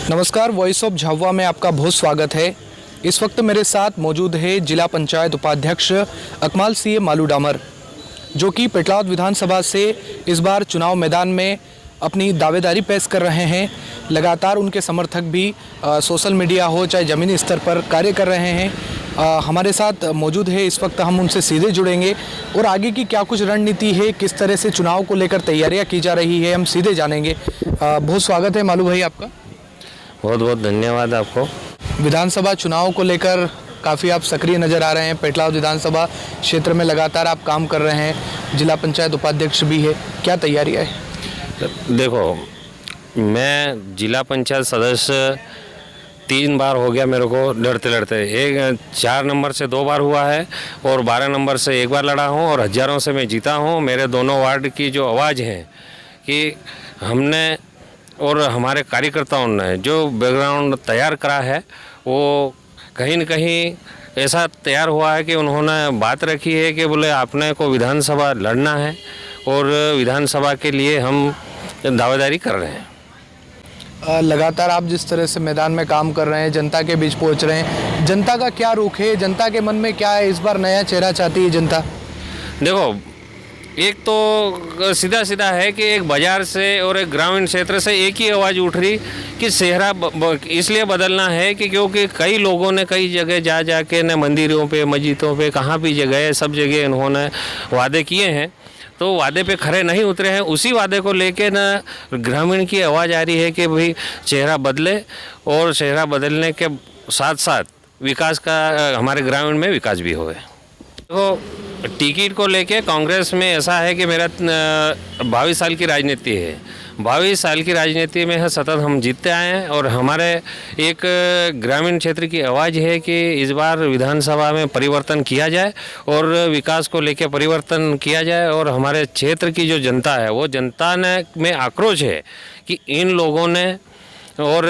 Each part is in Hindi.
नमस्कार, वॉइस ऑफ झाबुआ में आपका बहुत स्वागत है। इस वक्त मेरे साथ मौजूद है जिला पंचायत उपाध्यक्ष अकमाल सिंह मालू डामर, जो कि पेटलाद विधानसभा से इस बार चुनाव मैदान में अपनी दावेदारी पेश कर रहे हैं। लगातार उनके समर्थक भी सोशल मीडिया हो चाहे ज़मीनी स्तर पर कार्य कर रहे हैं। हमारे साथ मौजूद है। इस वक्त हम उनसे सीधे जुड़ेंगे और आगे की क्या कुछ रणनीति है, किस तरह से चुनाव को लेकर तैयारियां की जा रही है, हम सीधे जानेंगे। बहुत स्वागत है मालू भाई आपका। बहुत बहुत धन्यवाद आपको। विधानसभा चुनाव को लेकर काफ़ी आप सक्रिय नज़र आ रहे हैं। पेटलाद विधानसभा क्षेत्र में लगातार आप काम कर रहे हैं, जिला पंचायत उपाध्यक्ष भी है, क्या तैयारियाँ है? देखो, मैं जिला पंचायत सदस्य 3 बार हो गया मेरे को लड़ते लड़ते। 4 नंबर से 2 बार हुआ है और 12 नंबर से 1 बार लड़ा हूँ और हज़ारों से मैं जीता हूँ। मेरे दोनों वार्ड की जो आवाज़ है कि हमने और हमारे कार्यकर्ताओं ने जो बैकग्राउंड तैयार करा है, वो कहीं न कहीं ऐसा तैयार हुआ है कि उन्होंने बात रखी है कि बोले आपने को विधानसभा लड़ना है और विधानसभा के लिए हम दावेदारी कर रहे हैं। लगातार आप जिस तरह से मैदान में काम कर रहे हैं, जनता के बीच पहुंच रहे हैं, जनता का क्या रुख है, जनता के मन में क्या है? इस बार नया चेहरा चाहती है जनता। देखो, एक तो सीधा सीधा है कि एक बाज़ार से और एक ग्रामीण क्षेत्र से एक ही आवाज़ उठ रही कि चेहरा इसलिए बदलना है कि क्योंकि कई लोगों ने कई जगह जा के न मंदिरों पे, मस्जिदों पे, कहाँ भी जगह है, सब जगह इन्होंने वादे किए हैं, तो वादे पे खरे नहीं उतरे हैं। उसी वादे को लेके न ग्रामीण की आवाज़ आ रही है कि भाई चेहरा बदले और चेहरा बदलने के साथ साथ विकास का, हमारे ग्रामीण में विकास भी होए। तो टिकट को लेके कांग्रेस में ऐसा है कि मेरा 22 साल की राजनीति है। 22 साल की राजनीति में सतत हम जीतते आए हैं और हमारे एक ग्रामीण क्षेत्र की आवाज़ है कि इस बार विधानसभा में परिवर्तन किया जाए और विकास को लेके परिवर्तन किया जाए। और हमारे क्षेत्र की जो जनता है, वो जनता में आक्रोश है कि इन लोगों ने और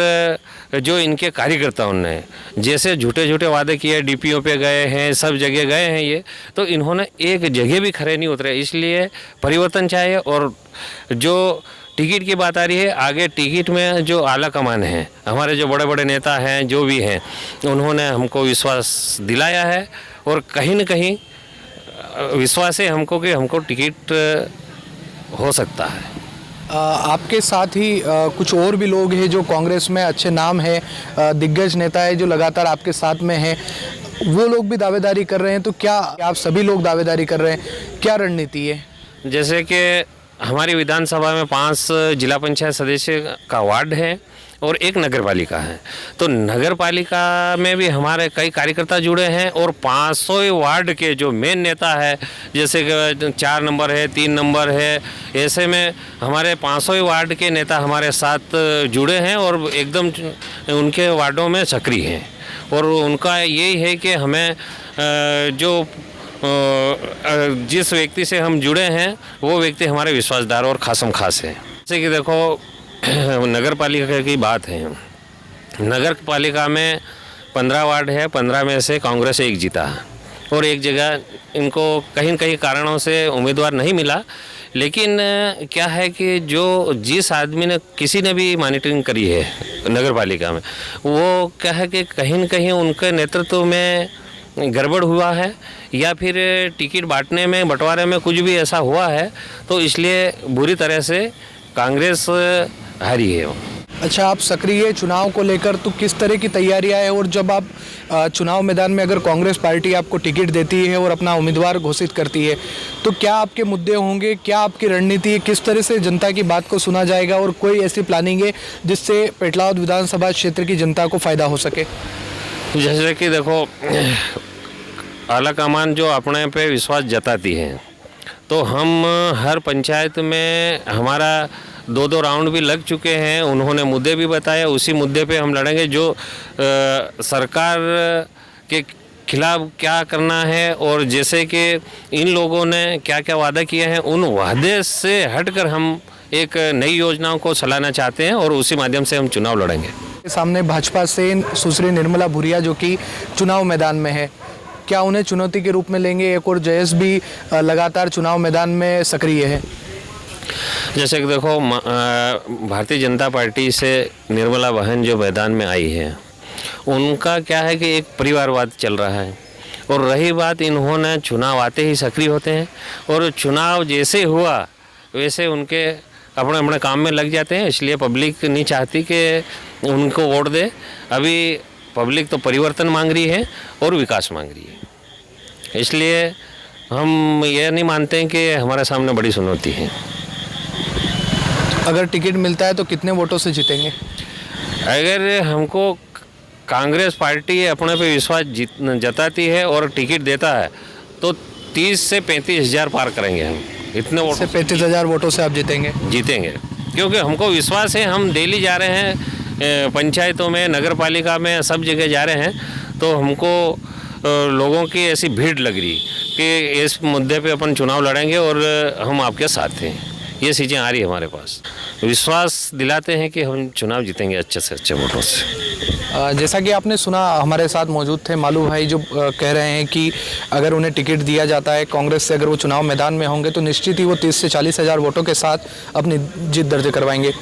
जो इनके कार्यकर्ताओं ने जैसे झूठे झूठे वादे किए, डीपीओ पे गए हैं, सब जगह गए हैं, ये तो इन्होंने एक जगह भी खरे नहीं उतरे। इसलिए परिवर्तन चाहिए। और जो टिकट की बात आ रही है, आगे टिकट में जो आला कमान है, हमारे जो बड़े बड़े नेता हैं, जो भी हैं, उन्होंने हमको विश्वास दिलाया है और कहीं न कहीं विश्वास है हमको कि हमको टिकट हो सकता है। आपके साथ ही कुछ और भी लोग हैं जो कांग्रेस में अच्छे नाम है, दिग्गज नेता है जो लगातार आपके साथ में हैं, वो लोग भी दावेदारी कर रहे हैं। तो क्या आप सभी लोग दावेदारी कर रहे हैं, क्या रणनीति है? जैसे कि हमारी विधानसभा में 5 जिला पंचायत सदस्य का वार्ड है और एक नगर पालिका है। तो नगर पालिका में भी हमारे कई कार्यकर्ता जुड़े हैं और 500 वार्ड के जो मेन नेता है, जैसे कि 4 नंबर है, 3 नंबर है, ऐसे में हमारे 500 वार्ड के नेता हमारे साथ जुड़े हैं और एकदम उनके वार्डों में सक्रिय हैं। और उनका यही है कि हमें जो जिस व्यक्ति से हम जुड़े हैं वो व्यक्ति हमारे विश्वासदार और खासम खास है। जैसे कि देखो, नगर पालिका की बात है। नगर पालिका में 15 वार्ड है, 15 में से कांग्रेस एक जीता है और एक जगह इनको कहीं न कहीं कारणों से उम्मीदवार नहीं मिला। लेकिन क्या है कि जो जिस आदमी ने, किसी ने भी मॉनिटरिंग करी है नगर पालिका में, वो क्या है कि कहीं न कहीं उनके नेतृत्व में गड़बड़ हुआ है या फिर टिकट बांटने में, बंटवारे में कुछ भी ऐसा हुआ है, तो इसलिए बुरी तरह से कांग्रेस हारी है। अच्छा, आप सक्रिय चुनाव को लेकर तो किस तरह की तैयारियां है? और जब आप चुनाव मैदान में अगर कांग्रेस पार्टी आपको टिकट देती है और अपना उम्मीदवार घोषित करती है, तो क्या आपके मुद्दे होंगे, क्या आपकी रणनीति है, किस तरह से जनता की बात को सुना जाएगा और कोई ऐसी प्लानिंग है जिससे पेटलाद विधानसभा क्षेत्र की जनता को फ़ायदा हो सके? जैसे कि देखो, आला कमान जो अपने पे विश्वास जताती है, तो हम हर पंचायत में हमारा 2-2 राउंड भी लग चुके हैं। उन्होंने मुद्दे भी बताए, उसी मुद्दे पे हम लड़ेंगे। जो सरकार के खिलाफ क्या करना है और जैसे कि इन लोगों ने क्या क्या वादा किए हैं, उन वादे से हटकर हम एक नई योजनाओं को चलाना चाहते हैं और उसी माध्यम से हम चुनाव लड़ेंगे। सामने भाजपा से सुश्री निर्मला भूरिया जो कि चुनाव मैदान में है, क्या उन्हें चुनौती के रूप में लेंगे? एक और जयेश भी लगातार चुनाव मैदान में सक्रिय है। जैसे कि देखो भारतीय जनता पार्टी से निर्मला बहन जो मैदान में आई है, उनका क्या है कि एक परिवारवाद चल रहा है। और रही बात, इन्होंने चुनाव आते ही सक्रिय होते हैं और चुनाव जैसे हुआ वैसे उनके अपने अपने काम में लग जाते हैं। इसलिए पब्लिक नहीं चाहती कि उनको वोट दे। अभी पब्लिक तो परिवर्तन मांग रही है और विकास मांग रही है। इसलिए हम ये नहीं मानते हैं कि हमारे सामने बड़ी चुनौती है। अगर टिकट मिलता है तो कितने वोटों से जीतेंगे? अगर हमको कांग्रेस पार्टी अपने पे विश्वास जताती है और टिकट देता है तो 30 से 35 हज़ार पार करेंगे हम। इतने वोट से 35,000 वोटों से आप जीतेंगे? जीतेंगे, क्योंकि हमको विश्वास है। हम डेली जा रहे हैं पंचायतों में, नगर पालिका में, सब जगह जा रहे हैं, तो हमको लोगों की ऐसी भीड़ लग रही कि इस मुद्दे पे अपन चुनाव लड़ेंगे और हम आपके साथ हैं। ये चीज़ें आ रही है हमारे पास, विश्वास दिलाते हैं कि हम चुनाव जीतेंगे अच्छे से अच्छे वोटों से। जैसा कि आपने सुना, हमारे साथ मौजूद थे मालू भाई, जो कह रहे हैं कि अगर उन्हें टिकट दिया जाता है कांग्रेस से, अगर वो चुनाव मैदान में होंगे तो निश्चित ही वो 30 से 40 हज़ार वोटों के साथ अपनी जीत दर्ज करवाएंगे।